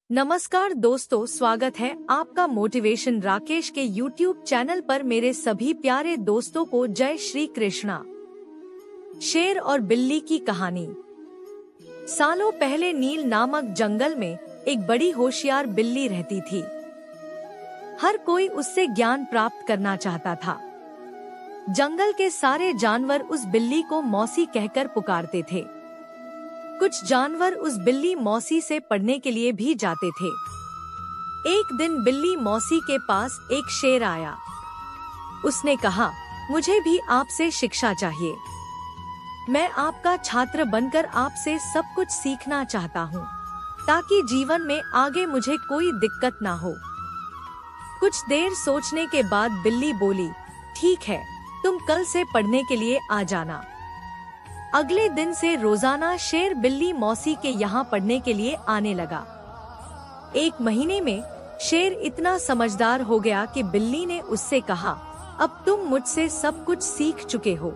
नमस्कार दोस्तों, स्वागत है आपका मोटिवेशन राकेश के YouTube चैनल पर। मेरे सभी प्यारे दोस्तों को जय श्री कृष्णा। शेर और बिल्ली की कहानी। सालों पहले नील नामक जंगल में एक बड़ी होशियार बिल्ली रहती थी। हर कोई उससे ज्ञान प्राप्त करना चाहता था। जंगल के सारे जानवर उस बिल्ली को मौसी कहकर पुकारते थे। कुछ जानवर उस बिल्ली मौसी से पढ़ने के लिए भी जाते थे। एक दिन बिल्ली मौसी के पास एक शेर आया। उसने कहा, मुझे भी आपसे शिक्षा चाहिए। मैं आपका छात्र बनकर आपसे सब कुछ सीखना चाहता हूँ, ताकि जीवन में आगे मुझे कोई दिक्कत ना हो। कुछ देर सोचने के बाद बिल्ली बोली, ठीक है, तुम कल से पढ़ने के लिए आ जाना। अगले दिन से रोजाना शेर बिल्ली मौसी के यहाँ पढ़ने के लिए आने लगा। एक महीने में शेर इतना समझदार हो गया कि बिल्ली ने उससे कहा, अब तुम मुझसे सब कुछ सीख चुके हो।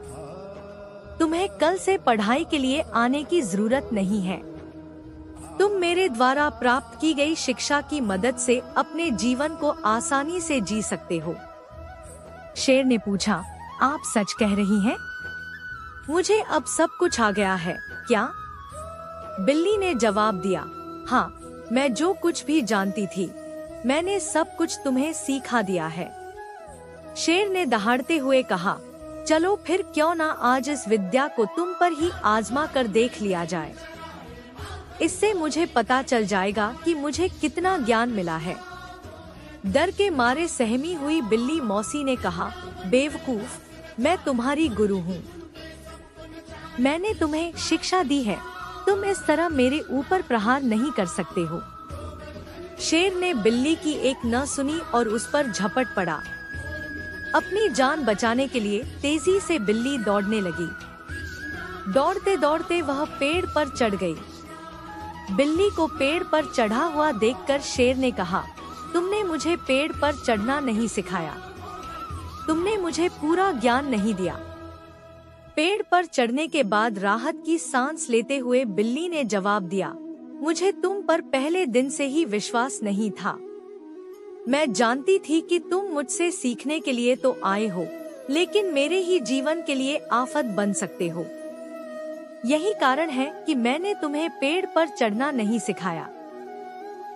तुम्हें कल से पढ़ाई के लिए आने की जरूरत नहीं है। तुम मेरे द्वारा प्राप्त की गई शिक्षा की मदद से अपने जीवन को आसानी से जी सकते हो। शेर ने पूछा, आप सच कह रही हैं? मुझे अब सब कुछ आ गया है क्या? बिल्ली ने जवाब दिया, हाँ, मैं जो कुछ भी जानती थी, मैंने सब कुछ तुम्हें सिखा दिया है। शेर ने दहाड़ते हुए कहा, चलो फिर क्यों ना आज इस विद्या को तुम पर ही आजमा कर देख लिया जाए। इससे मुझे पता चल जाएगा कि मुझे कितना ज्ञान मिला है। डर के मारे सहमी हुई बिल्ली मौसी ने कहा, बेवकूफ, मैं तुम्हारी गुरु हूँ। मैंने तुम्हें शिक्षा दी है, तुम इस तरह मेरे ऊपर प्रहार नहीं कर सकते हो। शेर ने बिल्ली की एक न सुनी और उस पर झपट पड़ा। अपनी जान बचाने के लिए तेजी से बिल्ली दौड़ने लगी। दौड़ते दौड़ते वह पेड़ पर चढ़ गई। बिल्ली को पेड़ पर चढ़ा हुआ देखकर शेर ने कहा, तुमने मुझे पेड़ पर चढ़ना नहीं सिखाया। तुमने मुझे पूरा ज्ञान नहीं दिया। पेड़ पर चढ़ने के बाद राहत की सांस लेते हुए बिल्ली ने जवाब दिया, मुझे तुम पर पहले दिन से ही विश्वास नहीं था। मैं जानती थी कि तुम मुझसे सीखने के लिए तो आए हो, लेकिन मेरे ही जीवन के लिए आफत बन सकते हो। यही कारण है कि मैंने तुम्हें पेड़ पर चढ़ना नहीं सिखाया।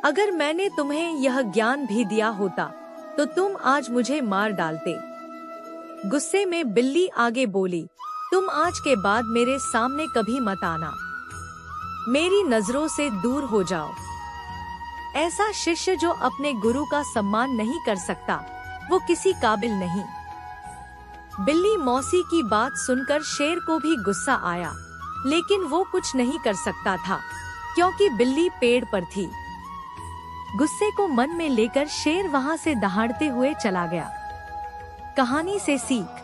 अगर मैंने तुम्हें यह ज्ञान भी दिया होता, तो तुम आज मुझे मार डालते। गुस्से में बिल्ली आगे बोली, तुम आज के बाद मेरे सामने कभी मत आना। मेरी नजरों से दूर हो जाओ। ऐसा शिष्य जो अपने गुरु का सम्मान नहीं कर सकता, वो किसी काबिल नहीं। बिल्ली मौसी की बात सुनकर शेर को भी गुस्सा आया, लेकिन वो कुछ नहीं कर सकता था, क्योंकि बिल्ली पेड़ पर थी। गुस्से को मन में लेकर शेर वहां से दहाड़ते हुए चला गया। कहानी से सीख।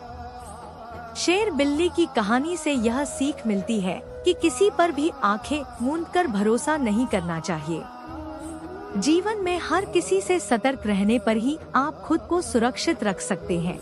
शेर बिल्ली की कहानी से यह सीख मिलती है कि किसी पर भी आंखें मूंदकर भरोसा नहीं करना चाहिए। जीवन में हर किसी से सतर्क रहने पर ही आप खुद को सुरक्षित रख सकते हैं।